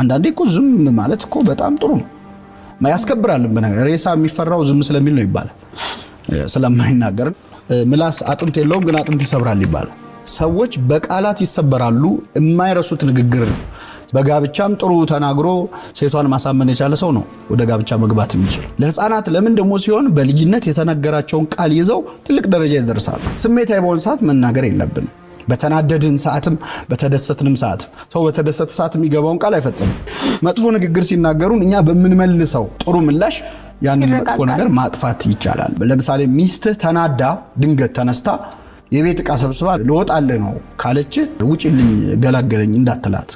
አንዳንዴ እኮ ዝም ማለት እኮ በጣም ጥሩ ነው ያስከብራል በነገር ሬሳ የሚፈራው ዝም ስለሚል ነው ይባላል ስለማይናገር ምላስ አጥንት የለውም ግን አጥንት ይሰብራል ይባላል ሰዎች በቃላት ይሰበራሉ የማይረሱት ንግግር በጋብቻም ጥሩ ተናግሮ ሴቷን ማሳመን የቻለ ሰው ነው ወደ ጋብቻ መግባት የሚችል ለህፃናት ለምን ደሞ ሲሆን በልጅነት የተነገራቸውን ቃል ይዘው ትልቅ ደረጃ ይደርሳሉ ስሜታዊ በሆነ ሰዓት መናገር የለብን በተናደድን ሰዓትም በተደሰትንም ሰዓት ሰው በተደሰተ ሰዓት የሚገባውን ቃል አይፈጽም መጥፎ ንግግር ሲናገሩን እኛ በመንመልሰው ጥሩ ምላሽ ያንን መጥፎ ነገር ማጥፋት ይቻላል ለምሳሌ ሚስት ተናዳ ድንገት ተነስታ የቤት ዕቃ ሰብስባ ልወጣለ ነው ካለች ውጪልኝ ገላገለኝ እንዳትላት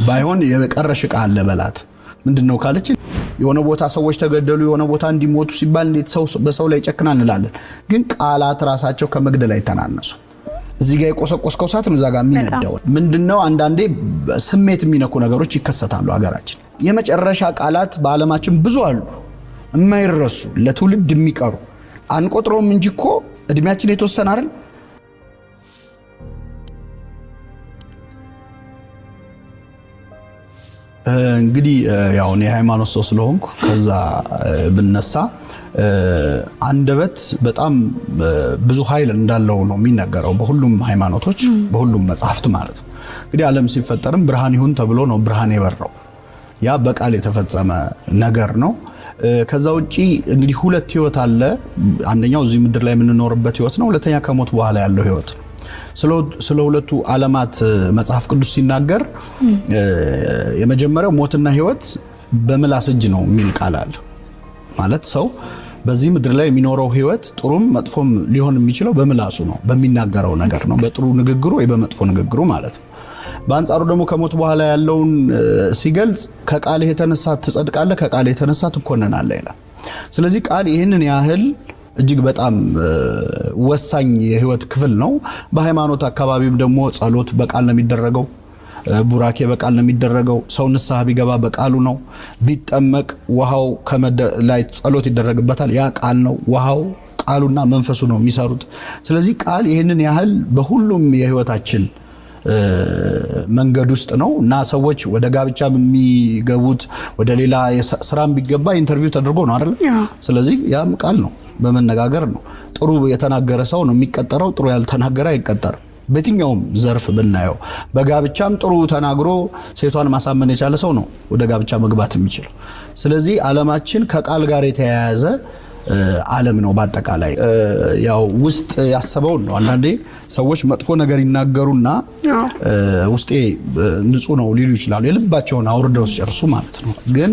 ባይሆን የቀረሽ ዕቃ አለ በላት ምንድነው ካለች የሆነ ቦታ ሰዎች ተገደሉ የሆነ ቦታ እንዲሞቱ ሲባል እንዴት ሰው በሰው ላይ ጨክናን እንላለን ግን ቃላት ራሳቸው ከመግደል አይተናነሱ እዚህ ጋር የቆሰቆስከው ሰዓት እዛ ጋር የሚነዳው ምንድነው አንዳንዴ ስሜት የሚነኩ ነገሮች ይከሰታሉ ሀገራችን የመጨረሻ ቃላት በአለማችን ብዙ አሉ የማይረሱ ለትውልድ የሚቀሩ አንቆጥሮም እንጂኮ እድሜያችን የተወሰነ አይደል እንግዲህ ያው እኔ ሃይማኖት ሰው ስለሆንኩ ከዛ ብነሳ አንደበት በጣም ብዙ ኃይል እንዳለው ነው የሚነገረው በሁሉም ሃይማኖቶች በሁሉም መጽሐፍት ማለት ነው እንግዲህ ዓለም ሲፈጠርም ብርሃን ይሁን ተብሎ ነው ብርሃን የበራው ያ በቃል የተፈጸመ ነገር ነው ከዛ ውጪ እንግዲህ ሁለት ህይወት አለ አንደኛው እዚህ ምድር ላይ የምንኖርበት ህይወት ነው ሁለተኛ ከሞት በኋላ ያለው ህይወት ነው ስለ ሁለቱ ዓለማት መጽሐፍ ቅዱስ ሲናገር የመጀመሪያው ሞትና ህይወት በምላስ እጅ ነው የሚል ቃል አለ ማለት ሰው በዚህ ምድር ላይ የሚኖረው ህይወት ጥሩም መጥፎም ሊሆን የሚችለው በምላሱ ነው በሚናገረው ነገር ነው በጥሩ ንግግሩ ወይ በመጥፎ ንግግሩ ማለት ነው በአንጻሩ ደግሞ ከሞት በኋላ ያለውን ሲገልጽ ከቃል የተነሳ ትጸድቃለህ ከቃል የተነሳ ትኮነናለህ ይላል ስለዚህ ቃል ይሄንን ያህል እጅግ በጣም ወሳኝ የህይወት ክፍል ነው በሃይማኖት አካባቢም ደግሞ ጸሎት በቃል ነው የሚደረገው ቡራኬ በቃል ነው የሚደረገው ሰው ንስሐ ቢገባ በቃሉ ነው ቢጠመቅ ውሃው ላይ ጸሎት ይደረግበታል ያ ቃል ነው ውሃው ቃሉና መንፈሱ ነው የሚሰሩት ስለዚህ ቃል ይሄንን ያህል በሁሉም የህይወታችን መንገድ ውስጥ ነው እና ሰዎች ወደ ጋብቻ የሚገቡት ወደ ሌላ ስራም ቢገባ ኢንተርቪው ተደርጎ ነው አይደል ስለዚህ ያም ቃል ነው በመነጋገር ነው ጥሩ የተናገረ ሰው ነው የሚቀጠረው ጥሩ ያልተናገረ አይቀጠርም በትኛውም ዘርፍ ብናየው በጋብቻም ጥሩ ተናግሮ ሴቷን ማሳመን የቻለ ሰው ነው ወደ ጋብቻ መግባት የሚችለው ስለዚህ ዓለማችን ከቃል ጋር የተያያዘ ዓለም ነው በአጠቃላይ ያው ውስጥ ያሰበው ነው አንዳንዴ ሰዎች መጥፎ ነገር ይናገሩና ውስጤ ንጹህ ነው ሊሉ ይችላሉ የልባቸውን አውርደው ሲጨርሱ ማለት ነው ግን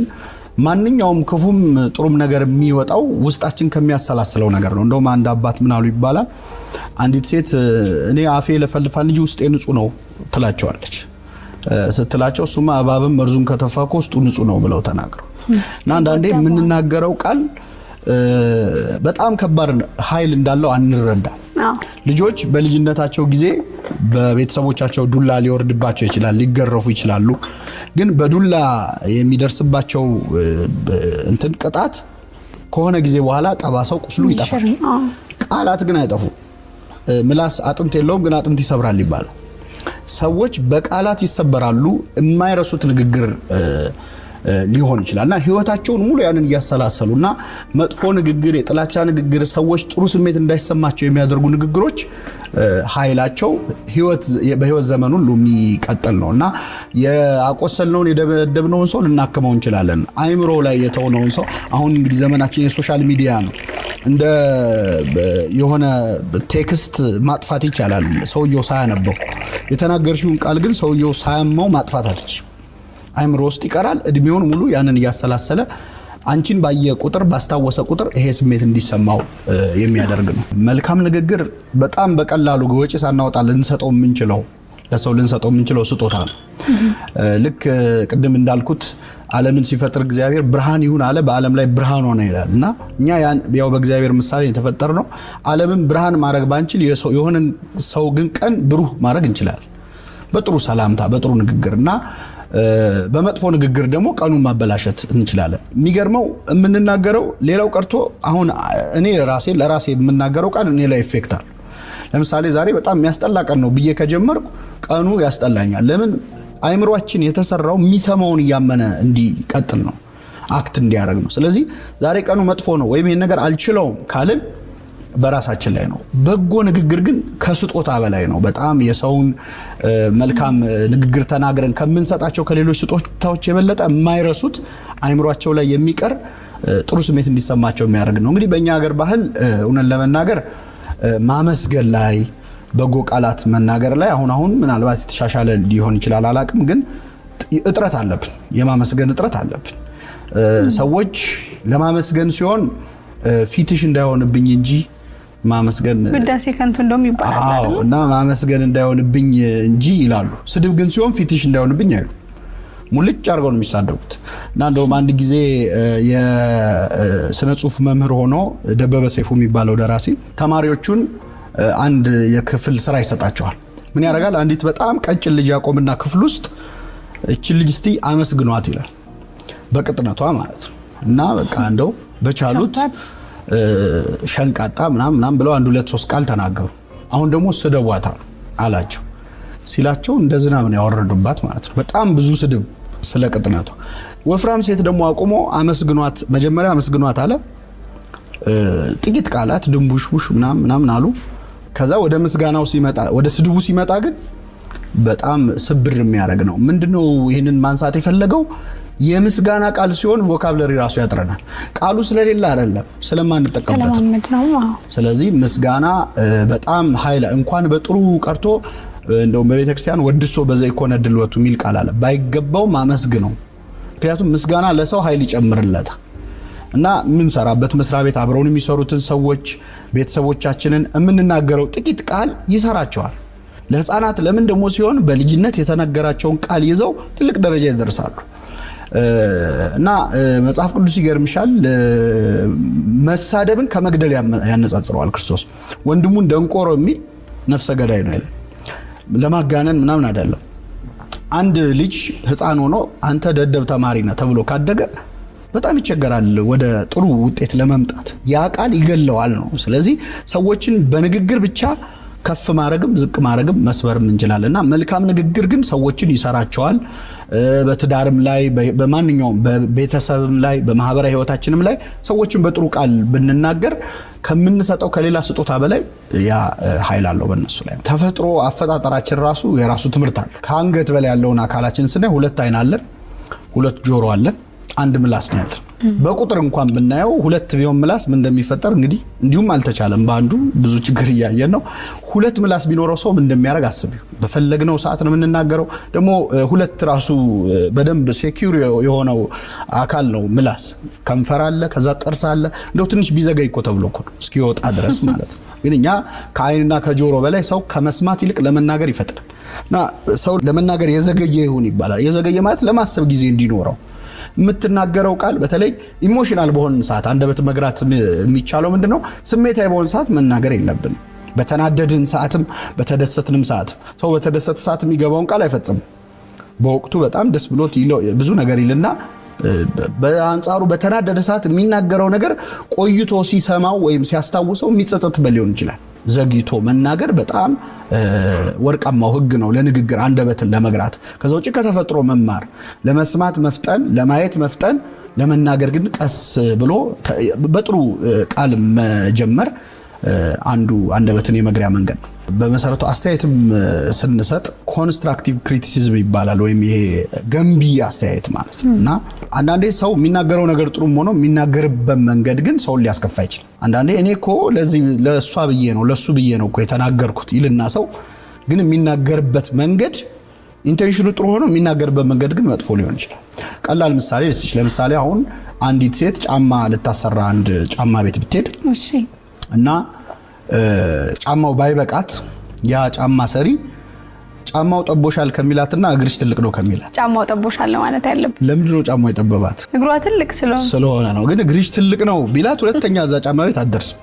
ማንኛውም ክፉም ጥሩም ነገር የሚወጣው ውስጣችን ከሚያሰላስለው ነገር ነው እንደውም አንድ አባት ምን አሉ ይባላል አንዲት ሴት እኔ አፌ ለፈልፋል እንጂ ውስጤ ንጹህ ነው ትላቸዋለች ስትላቸው እሱማ እባብም መርዙን ከተፋኮ ውስጡ ንጹህ ነው ብለው ተናግረው እና አንዳንዴ የምንናገረው ቃል በጣም ከባድ ኃይል እንዳለው አንረዳ ልጆች በልጅነታቸው ጊዜ በቤተሰቦቻቸው ዱላ ሊወርድባቸው ይችላል ሊገረፉ ይችላሉ ግን በዱላ የሚደርስባቸው እንትን ቅጣት ከሆነ ጊዜ በኋላ ጠባሳው ቁስሉ ይጠፋል ቃላት ግን አይጠፉ ምላስ አጥንት የለውም ግን አጥንት ይሰብራል ይባላል ሰዎች በቃላት ይሰበራሉ የማይረሱት ንግግር ሊሆን ይችላልና ህይወታቸውን ሙሉ ያንን ያሰላሰሉና መጥፎ ንግግር የጥላቻ ንግግር ሰዎች ጥሩ ስሜት እንዳይሰማቸው የሚያደርጉ ንግግሮች ኃይላቸው በህይወት ዘመን ሁሉ የሚቀጥል ነውና ያቆሰልነውን የደበደብነውን ሰው ልናከመው እንችላለን አይምሮ ላይ የተወነውን ሰው አሁን እንግዲህ ዘመናችን የሶሻል ሚዲያ ነው እንደ የሆነ ቴክስት ማጥፋት ይቻላል ሰውየው ሳያነበው የተናገርሽውን ቃል ግን ሰውየው ሳያመው ማጥፋት አትችልም አይምሮ ውስጥ ይቀራል እድሜውን ሙሉ ያንን ያሰላሰለ አንቺን ባየ ቁጥር ባስታወሰ ቁጥር ይሄ ስሜት እንዲሰማው የሚያደርግ ነው መልካም ንግግር በጣም በቀላሉ ወጪ ሳናወጣ ልንሰጠው የምንችለው ለሰው ልንሰጠው የምንችለው ስጦታ ነው ልክ ቅድም እንዳልኩት ዓለምን ሲፈጥር እግዚአብሔር ብርሃን ይሁን አለ በዓለም ላይ ብርሃን ሆነ ይላልና እኛ ያው በእግዚአብሔር ምሳሌ የተፈጠር ነው ዓለምን ብርሃን ማድረግ ባንችል የሆነ ሰው ግን ቀን ብሩህ ማድረግ እንችላለን በጥሩ ሰላምታ በጥሩ ንግግርና በመጥፎ ንግግር ደግሞ ቀኑን ማበላሸት እንችላለን የሚገርመው የምንናገረው ሌላው ቀርቶ አሁን እኔ ለራሴ የምናገረው ቃል እኔ ላይ ኢፌክት አለ ለምሳሌ ዛሬ በጣም የሚያስጠላ ቀን ነው ብዬ ከጀመርኩ ቀኑ ያስጠላኛል ለምን አይምሮአችን የተሰራው የሚሰማውን ያመነ እንዲቀጥል ነው አክት እንዲያደርግ ነው ስለዚህ ዛሬ ቀኑ መጥፎ ነው ወይም ይሄን ነገር አልችለውም ካልን በራሳችን ላይ ነው በጎ ንግግር ግን ከስጦታ በላይ ነው በጣም የሰውን መልካም ንግግር ተናግረን ከምንሰጣቸው ከሌሎች ስጦታዎች የበለጠ የማይረሱት አይምሮአቸው ላይ የሚቀር ጥሩ ስሜት እንዲሰማቸው የሚያደርግ ነው እንግዲህ በእኛ ሀገር ባህል እውነት ለመናገር ማመስገን ላይ በጎ ቃላት መናገር ላይ አሁን ምናልባት የተሻሻለ ሊሆን ይችላል አላቅም ግን እጥረት አለብን የማመስገን እጥረት አለብን ሰዎች ለማመስገን ሲሆን ፊትሽ እንዳይሆንብኝ እንጂ ማመስገን በዳሴ ከንቱ እንደም ይባላል አይደል እና ማመስገን እንዳይሆንብኝ እንጂ ይላሉ ስድብ ግን ሲሆን ፊትሽ እንዳይሆንብኝ አይሉ ሙልጭ አርገው ነው የሚሳደቡት እና እንደውም አንድ ጊዜ የስነ ጽሁፍ መምህር ሆኖ ደበበ ሰይፉ የሚባለው ደራሲ ተማሪዎቹን አንድ የክፍል ስራ ይሰጣቸዋል ምን ያደርጋል አንዲት በጣም ቀጭን ልጅ ያቆምና ክፍል ውስጥ እቺ ልጅ እስቲ አመስግኗት ይላል በቅጥነቷ ማለት ነው እና በቃ እንደው በቻሉት ሸንቃጣ ምናምን ብለው 1 2 3 ቃል ተናገሩ አሁን ደግሞ ስደቧታ አላቸው ሲላቸው እንደ ዝናብ ነው ያወረዱባት ማለት ነው በጣም ብዙ ስድብ ስለቅጥነቷ ወፍራም ሴት ደግሞ አቆሞ አመስግኗት መጀመሪያ አመስግኗት አለ ጥቂት ቃላት ድንቡሽቡሽ ምናምን አሉ ከዛ ወደ ምስጋናው ሲመጣ ወደ ስድቡ ሲመጣ ግን በጣም ስብር የሚያደርግ ነው ምንድነው ይሄንን ማንሳት የፈለገው የምስጋና ቃል ሲሆን ቮካብለሪ ራሱ ያጥረናል ቃሉ ስለሌላ አይደለም ስለማንጠቀምበት ስለዚህ ምስጋና በጣም ኃይል እንኳን በጥሩ ቀርቶ እንደው በቤተክርስቲያን ወድሶ በዘይኮነ ድልወቱ ሚል ቃል አለ ባይገባው ማመስግነው ምክንያቱም ምስጋና ለሰው ኃይል ይጨምርለታል እና ምን ሰራበት መስሪያ ቤት አብረውን የሚሰሩትን ሰዎች ቤተሰቦቻችንን የምንናገረው ጥቂት ቃል ይሰራቸዋል ለህፃናት ለምን ደሞ ሲሆን በልጅነት የተነገራቸውን ቃል ይዘው ትልቅ ደረጃ ይደርሳሉ እና መጽሐፍ ቅዱስ ይገርምሻል መሳደብን ከመግደል ያነጻጽረዋል ክርስቶስ ወንድሙን ደንቆሮ የሚል ነፍሰ ገዳይ ነው ለማጋነን ምናምን አይደለም አንድ ልጅ ህፃን ሆኖ አንተ ደደብ ተማሪ ነህ ተብሎ ካደገ በጣም ይቸገራል ወደ ጥሩ ውጤት ለመምጣት ያ ቃል ይገለዋል ነው ስለዚህ ሰዎችን በንግግር ብቻ ከፍ ማረግም ዝቅ ማረግም መስበርም እንችላለና መልካም ንግግር ግን ሰዎችን ይሰራቸዋል በትዳርም ላይ በማንኛውም በቤተሰብም ላይ በማህበራዊ ህይወታችንም ላይ ሰዎችን በጥሩ ቃል ብንናገር ከምንሰጠው ከሌላ ስጦታ በላይ ያ ኃይል አለው በእነሱ ላይ ተፈጥሮ አፈጣጠራችን ራሱ የራሱ ትምህርት አለ ከአንገት በላይ ያለውን አካላችን ስናይ 2 አይን አለን 2 ጆሮ አለን 1 ምላስ ነው ያለን በቁጥር እንኳን ብናየው 2 ቢሆን ምላስ ምን እንደሚፈጠር እንግዲህ እንዲሁም አልተቻለም ባንዱ ብዙ ችግር ያያየን ነው 2 ምላስ ቢኖረው ሰው ምን እንደሚያደርግ አስቢው በፈለግነው ሰዓት ነው የምንናገረው ደግሞ 2 ራሱ በደንብ ሴኩር የሆነው አካል ነው ምላስ ከንፈር አለ ከዛ ጥርስ አለ እንደው ትንሽ ቢዘገይ እኮ ተብሎ እኮ እስኪወጣ ድረስ ማለት ነው ግን እኛ ከአይንና ከጆሮ በላይ ሰው ከመስማት ይልቅ ለመናገር ይፈጥራል እና ሰው ለመናገር የዘገየ ይሁን ይባላል የዘገየ ማለት ለማሰብ ጊዜ እንዲኖረው የምትናገረው ቃል በተለይ ኢሞሽናል በሆነ ሰዓት አንደበት መግራት የሚቻለው ምንድነው ስሜታዊ በሆነ ሰዓት መናገር የለብን በተናደድን ሰዓትም በተደሰትንም ሰዓት ሰው በተደሰተ ሰዓት የሚገባውን ቃል አይፈጽም በወቅቱ በጣም ደስ ብሎት ብዙ ነገር ይልና በአንጻሩ በተናደደ ሰዓት የሚናገረው ነገር ቆይቶ ሲሰማው ወይም ሲያስታውሰው የሚጸጸትበት ሊሆን ይችላል ዘግይቶ መናገር በጣም ወርቃማው ህግ ነው ለንግግር አንደበትን ለመግራት ከዛ ውጪ ከተፈጥሮ መማር ለመስማት መፍጠን ለማየት መፍጠን ለመናገር ግን ቀስ ብሎ በጥሩ ቃል መጀመር አንዱ አንደበትን የመግሪያ መንገድ ነው በመሰረቱ አስተያየትም ስንሰጥ ኮንስትራክቲቭ ክሪቲሲዝም ይባላል ወይም ይሄ ገንቢ አስተያየት ማለት ነውና አንዳንዴ ሰው የሚናገረው ነገር ጥሩም ሆኖ የሚናገርበት መንገድ ግን ሰው ሊያስከፋ ይችላል አንዳንዴ እኔ እኮ ለሷ ብዬ ነው ለሱ ብዬ ነው እኮ የተናገርኩት ይልና ሰው ግን የሚናገርበት መንገድ ኢንቴንሽኑ ጥሩ ሆኖ የሚናገርበት መንገድ ግን መጥፎ ሊሆን ይችላል ቀላል ምሳሌ ልስጥሽ ለምሳሌ አሁን አንዲት ሴት ጫማ ልታሰራ አንድ ጫማ ቤት ብትሄድ እሺ እና ጫማው ባይበቃት ያ ጫማ ሰሪ ጫማው ጠቦሻል ከሚላትና እግርሽ ትልቅ ነው ከሚላት ጫማው ጠቦሻል ማለት ያለበት ለምንድን ነው ጫማው የጠበባት እግሯ ትልቅ ስለሆነ ነው ግን እግርሽ ትልቅ ነው ቢላት ሁለተኛ እዛ ጫማ ቤት አትደርስም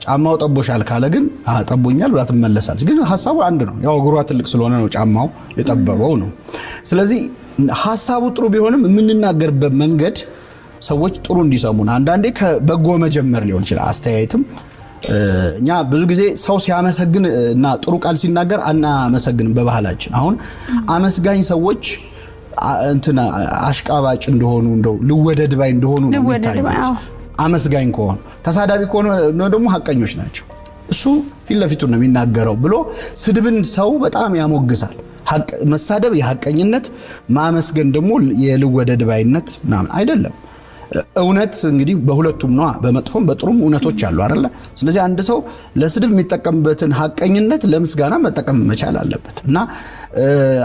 ጫማው ጠቦሻል ካለ ግን ጠቦኛል ብላ ትመለሳለች ግን ሐሳቡ አንድ ነው ያው እግሯ ትልቅ ስለሆነ ነው ጫማው የጠበበው ነው ስለዚህ ሐሳቡ ጥሩ ቢሆንም የምንናገርበት መንገድ ሰዎች ጥሩ እንዲሰሙን አንዳንዴ ከበጎ መጀመር ሊሆን ይችላል አስተያየትም እኛ ብዙ ጊዜ ሰው ሲያመሰግን እና ጥሩ ቃል ሲናገር አናመሰግንም በባህላችን። አሁን አመስጋኝ ሰዎች እንትና አሽቃባጭ እንደሆኑ እንደው ልወደድ ባይ እንደሆኑ ነው የሚታዩት። አመስጋኝ ከሆኑ ተሳዳቢ ከሆኑ ደግሞ ሐቀኞች ናቸው። እሱ ፊት ለፊቱ ነው የሚናገረው ብሎ ስድብን ሰው በጣም ያሞግሳል። መሳደብ የሐቀኝነት፣ ማመስገን ደግሞ የልወደድ ባይነት ምናምን አይደለም። እውነት እንግዲህ በሁለቱም ነው፣ በመጥፎም በጥሩም እውነቶች አሉ አይደለ? ስለዚህ አንድ ሰው ለስድብ የሚጠቀምበትን ሐቀኝነት ለምስጋና መጠቀም መቻል አለበት እና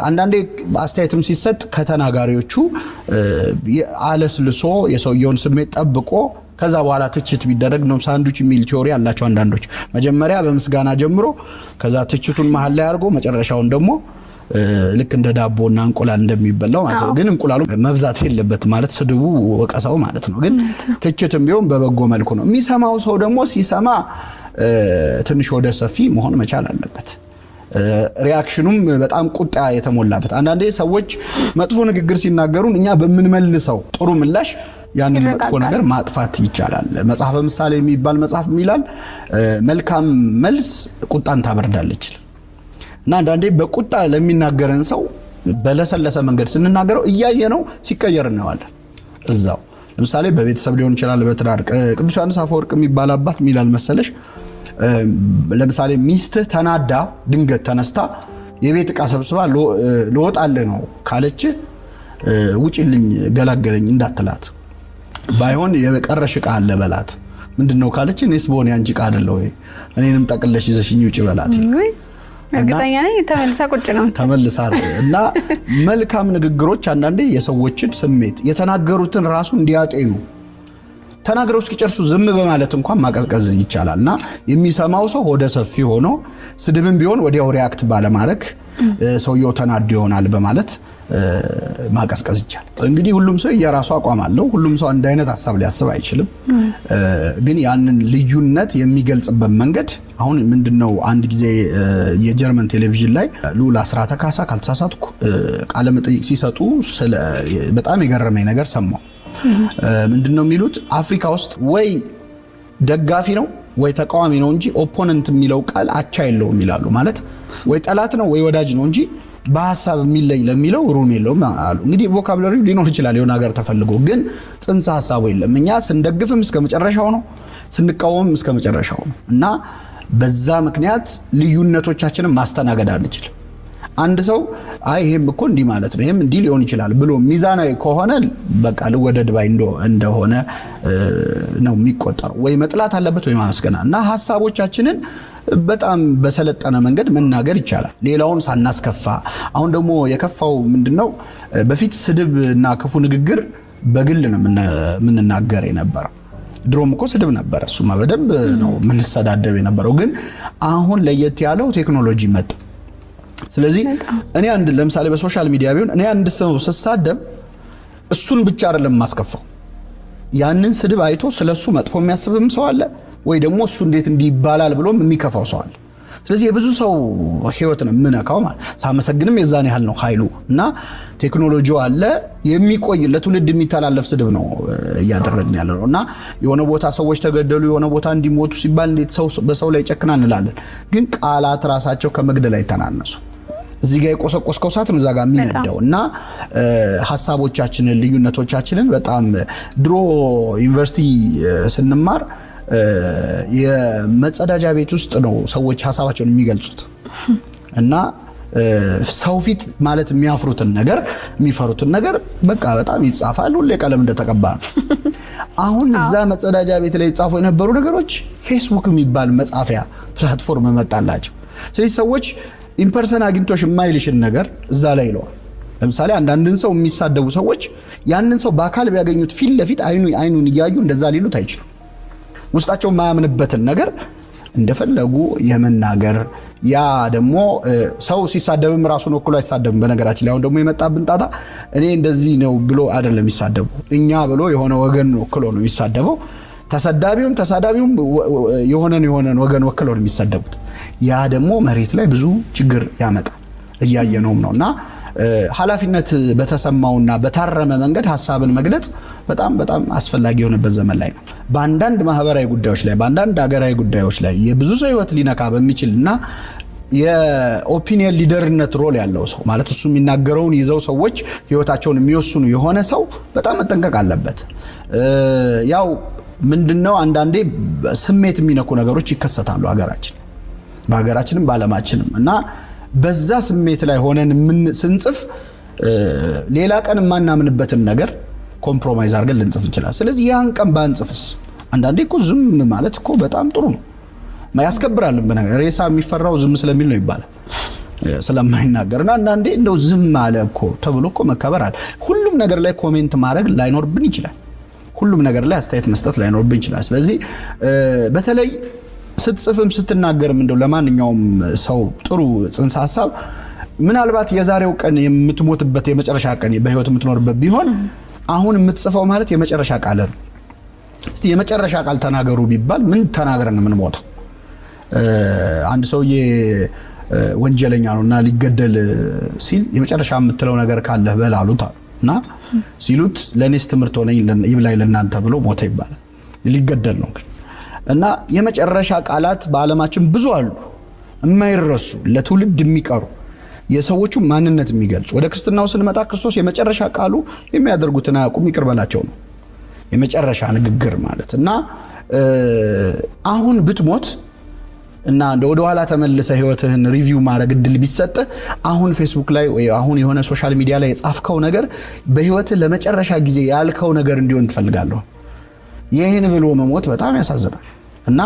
አንዳንዴ አስተያየትም ሲሰጥ ከተናጋሪዎቹ አለስልሶ የሰውየውን ስሜት ጠብቆ ከዛ በኋላ ትችት ቢደረግ ነው ሳንዱች የሚል ቲዮሪ አላቸው አንዳንዶች። መጀመሪያ በምስጋና ጀምሮ ከዛ ትችቱን መሃል ላይ አድርጎ መጨረሻውን ደግሞ ልክ እንደ ዳቦና እንቁላል እንደሚበላው ማለት ነው። ግን እንቁላሉ መብዛት የለበት ማለት ስድቡ ወቀሳው ማለት ነው። ግን ትችትም ቢሆን በበጎ መልኩ ነው። የሚሰማው ሰው ደግሞ ሲሰማ ትንሽ ወደ ሰፊ መሆን መቻል አለበት። ሪአክሽኑም በጣም ቁጣ የተሞላበት። አንዳንዴ ሰዎች መጥፎ ንግግር ሲናገሩን እኛ በምንመልሰው ጥሩ ምላሽ ያንን መጥፎ ነገር ማጥፋት ይቻላል። መጽሐፈ ምሳሌ የሚባል መጽሐፍ ይላል መልካም መልስ ቁጣን ታበርዳለች። እና አንዳንዴ በቁጣ ለሚናገረን ሰው በለሰለሰ መንገድ ስንናገረው እያየነው ሲቀየር እናዋለን እዛው። ለምሳሌ በቤተሰብ ሊሆን ይችላል፣ በትዳር። ቅዱስ ዮሐንስ አፈወርቅ የሚባል አባት ሚላል መሰለሽ ለምሳሌ ሚስት ተናዳ ድንገት ተነስታ የቤት ዕቃ ሰብስባ ልወጣልህ ነው ካለች ውጪልኝ ገላገለኝ እንዳትላት፣ ባይሆን የቀረሽ ዕቃ አለ በላት። ምንድነው ካለች እኔስ በሆነ ያንቺ ዕቃ አይደለ ወይ እኔንም ጠቅለሽ ይዘሽኝ ውጪ በላት። እርግጠኛ ነኝ ተመልሳ ቁጭ ነው ተመልሳ። እና መልካም ንግግሮች አንዳንዴ የሰዎችን ስሜት የተናገሩትን ራሱ እንዲያጤኑ ተናግረው እስኪጨርሱ ዝም በማለት እንኳን ማቀዝቀዝ ይቻላልና የሚሰማው ሰው ወደ ሰፊ ሆኖ ስድብም ቢሆን ወዲያው ሪአክት ባለማድረግ ሰውየው ተናዶ ይሆናል በማለት ማቀዝቀዝ ይቻላል። እንግዲህ ሁሉም ሰው የራሱ አቋም አለው። ሁሉም ሰው አንድ አይነት ሐሳብ ሊያስብ አይችልም። ግን ያንን ልዩነት የሚገልጽበት መንገድ አሁን ምንድነው? አንድ ጊዜ የጀርመን ቴሌቪዥን ላይ ሉላ አስራተ ካሳ ካልተሳሳትኩ ቃለ መጠይቅ ሲሰጡ በጣም የገረመኝ ነገር ሰማሁ። ምንድነው የሚሉት? አፍሪካ ውስጥ ወይ ደጋፊ ነው ወይ ተቃዋሚ ነው እንጂ ኦፖነንት የሚለው ቃል አቻ የለውም ይላሉ። ማለት ወይ ጠላት ነው ወይ ወዳጅ ነው እንጂ በሐሳብ የሚለይ ለሚለው ሩም የለውም አሉ። እንግዲህ ቮካብላሪው ሊኖር ይችላል የሆነ ሀገር ተፈልጎ፣ ግን ጽንሰ ሐሳቡ የለም። እኛ ስንደግፍም እስከ መጨረሻው ነው፣ ስንቃወምም እስከ መጨረሻው ነው እና በዛ ምክንያት ልዩነቶቻችንን ማስተናገድ አንችልም። አንድ ሰው አይ ይሄም እኮ እንዲህ ማለት ነው ይሄም እንዲህ ሊሆን ይችላል ብሎ ሚዛናዊ ከሆነ በቃ ልወደድ ባይ እንደሆነ ነው የሚቆጠረው። ወይ መጥላት አለበት ወይ ማመስገን እና ሐሳቦቻችንን በጣም በሰለጠነ መንገድ መናገር ይቻላል፣ ሌላውን ሳናስከፋ። አሁን ደግሞ የከፋው ምንድነው? በፊት ስድብ እና ክፉ ንግግር በግል ነው የምንናገር የነበረው። ድሮም እኮ ስድብ ነበር፣ እሱማ በደንብ ነው የምንሰዳደብ የነበረው። ግን አሁን ለየት ያለው ቴክኖሎጂ መጣ። ስለዚህ እኔ አንድ ለምሳሌ በሶሻል ሚዲያ ቢሆን እኔ አንድ ሰው ስሳደብ እሱን ብቻ አይደለም ማስከፋው፣ ያንን ስድብ አይቶ ስለሱ መጥፎ የሚያስብም ሰው አለ፣ ወይ ደግሞ እሱ እንዴት እንዲባላል ብሎም የሚከፋው ሰው አለ። ስለዚህ የብዙ ሰው ህይወት ነው የምነካው ማለት ሳመሰግንም የዛን ያህል ነው ኃይሉ። እና ቴክኖሎጂው አለ የሚቆይ ለትውልድ የሚተላለፍ ስድብ ነው እያደረግን ያለው። እና የሆነ ቦታ ሰዎች ተገደሉ፣ የሆነ ቦታ እንዲሞቱ ሲባል እንዴት ሰው በሰው ላይ ጨክና እንላለን። ግን ቃላት ራሳቸው ከመግደል አይተናነሱ። እዚህ ጋር የቆሰቆስከው ሰዓት ነው እዛ ጋር የሚነዳው። እና ሐሳቦቻችንን ልዩነቶቻችንን በጣም ድሮ ዩኒቨርሲቲ ስንማር የመጸዳጃ ቤት ውስጥ ነው ሰዎች ሐሳባቸውን የሚገልጹት እና ሰው ፊት ማለት የሚያፍሩትን ነገር የሚፈሩትን ነገር በቃ በጣም ይጻፋል፣ ሁሌ ቀለም እንደተቀባ ነው። አሁን እዛ መጸዳጃ ቤት ላይ ጻፉ የነበሩ ነገሮች ፌስቡክ የሚባል መጻፊያ ፕላትፎርም መጣላቸው። ስለዚህ ሰዎች ኢምፐርሰን አግኝቶሽ የማይልሽን ነገር እዛ ላይ ይለዋል። ለምሳሌ አንዳንድን ሰው የሚሳደቡ ሰዎች ያንን ሰው በአካል ቢያገኙት ፊት ለፊት አይኑን እያዩ እንደዛ ሊሉት አይችሉም። ውስጣቸው የማያምንበትን ነገር እንደፈለጉ የመናገር ያ ደግሞ ሰው ሲሳደብም ራሱን ወክሎ አይሳደብም። በነገራችን ላይ አሁን ደግሞ የመጣብን ጣጣ እኔ እንደዚህ ነው ብሎ አይደለም የሚሳደቡ፣ እኛ ብሎ የሆነ ወገን ወክሎ ነው የሚሳደበው። ተሰዳቢውም ተሳዳቢውም የሆነን ወገን ወክሎ ነው የሚሳደቡት። ያ ደግሞ መሬት ላይ ብዙ ችግር ያመጣል፣ እያየነውም ነውና ኃላፊነት በተሰማውና በታረመ መንገድ ሐሳብን መግለጽ በጣም በጣም አስፈላጊ የሆነበት ዘመን ላይ ነው። በአንዳንድ ማህበራዊ ጉዳዮች ላይ በአንዳንድ ሀገራዊ ጉዳዮች ላይ የብዙ ሰው ህይወት ሊነካ በሚችልና የኦፒኒየን ሊደርነት ሮል ያለው ሰው ማለት እሱ የሚናገረውን ይዘው ሰዎች ህይወታቸውን የሚወስኑ የሆነ ሰው በጣም መጠንቀቅ አለበት። ያው ምንድነው አንዳንዴ ስሜት የሚነኩ ነገሮች ይከሰታሉ በሀገራችንም በዓለማችንም እና በዛ ስሜት ላይ ሆነን ስንጽፍ ሌላ ቀን የማናምንበትን ነገር ኮምፕሮማይዝ አድርገን ልንጽፍ እንችላለን። ስለዚህ ያን ቀን ባንጽፍስ? አንዳንዴ እኮ ዝም ማለት እኮ በጣም ጥሩ ነው፣ ያስከብራል። በነገር ሬሳ የሚፈራው ዝም ስለሚል ነው ይባላል ስለማይናገርና አንዳንዴ እንደው ዝም አለ እኮ ተብሎ እኮ መከበር አለ። ሁሉም ነገር ላይ ኮሜንት ማድረግ ላይኖርብን ይችላል። ሁሉም ነገር ላይ አስተያየት መስጠት ላይኖርብን ይችላል። ስለዚህ በተለይ ስትጽፍም ስትናገርም እንደው ለማንኛውም ሰው ጥሩ ጽንሰ ሐሳብ ምናልባት የዛሬው ቀን የምትሞትበት የመጨረሻ ቀን በህይወት የምትኖርበት ቢሆን አሁን የምትጽፈው ማለት የመጨረሻ ቃል ነው። እስቲ የመጨረሻ ቃል ተናገሩ ቢባል ምን ተናግረን ምን ሞተው? አንድ ሰውዬ ወንጀለኛ ነውና ሊገደል ሲል የመጨረሻ የምትለው ነገር ካለህ በል አሉት እና ሲሉት ለኔስ ትምህርት ሆነኝ ይብላኝ ለናንተ ብሎ ሞተ ይባላል። ሊገደል ነው እና የመጨረሻ ቃላት በዓለማችን ብዙ አሉ የማይረሱ ለትውልድ የሚቀሩ የሰዎቹ ማንነት የሚገልጹ። ወደ ክርስትናው ስንመጣ ክርስቶስ የመጨረሻ ቃሉ የሚያደርጉትን አያውቁም ይቅር በላቸው ነው የመጨረሻ ንግግር ማለት እና አሁን ብትሞት እና ወደ ኋላ ተመልሰ ህይወትህን ሪቪው ማድረግ እድል ቢሰጥ አሁን ፌስቡክ ላይ ወይ አሁን የሆነ ሶሻል ሚዲያ ላይ የጻፍከው ነገር በህይወትህ ለመጨረሻ ጊዜ ያልከው ነገር እንዲሆን ትፈልጋለህ። ይሄን ብሎ መሞት በጣም ያሳዝናል እና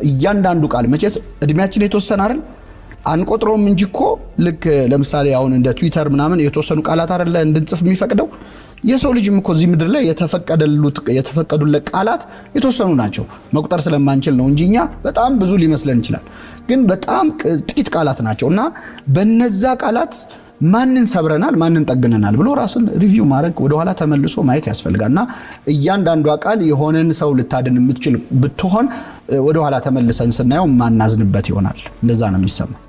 እያንዳንዱ ቃል መቼስ እድሜያችን የተወሰነ አይደል አንቆጥሮም እንጂ እኮ ልክ ለምሳሌ አሁን እንደ ትዊተር ምናምን የተወሰኑ ቃላት አይደለ እንድንጽፍ የሚፈቅደው የሰው ልጅም እኮ እዚህ ምድር ላይ የተፈቀዱለት ቃላት የተወሰኑ ናቸው። መቁጠር ስለማንችል ነው እንጂኛ በጣም ብዙ ሊመስለን ይችላል። ግን በጣም ጥቂት ቃላት ናቸውና በነዛ ቃላት ማንን ሰብረናል ማንን ጠግነናል ብሎ ራስን ሪቪው ማድረግ ወደ ኋላ ተመልሶ ማየት ያስፈልጋልና እያንዳንዱ ቃል የሆነን ሰው ልታድን የምትችል ብትሆን ወደ ኋላ ተመልሰን ስናየው ማናዝንበት ይሆናል። እንደዛ ነው የሚሰማው።